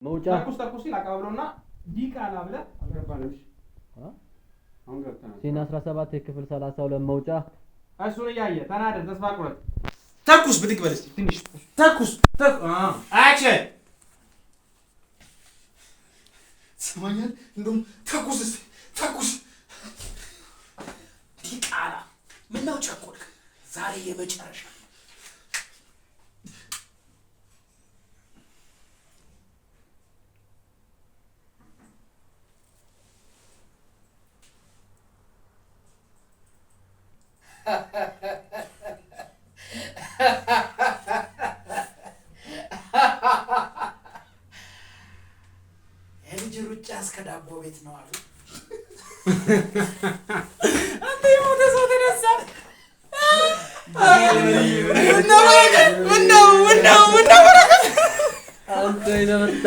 መውጫ ተኩስ ይላቀብሮና ዲቃላ ብለ አልገባንም አሁን ገብተናል ሲና 17 የክፍል 32 መውጫ እሱን ያየ ተናደር ተስፋ ቁረጥ ተኩስ ብድግ በል እስቲ ትንሽ ተኩስ አክሽን ሰማኛል እንደውም ተኩስ እስቲ ተኩስ ዲቃላ ምን ነው ቸኮልክ ዛሬ የመጨረሻ የልጅ ሩጫ እስከ ዳቦ ቤት ነው አሉ አንተ የሞተ ሰው ተነሳ ምነው አንተ ይነመጣ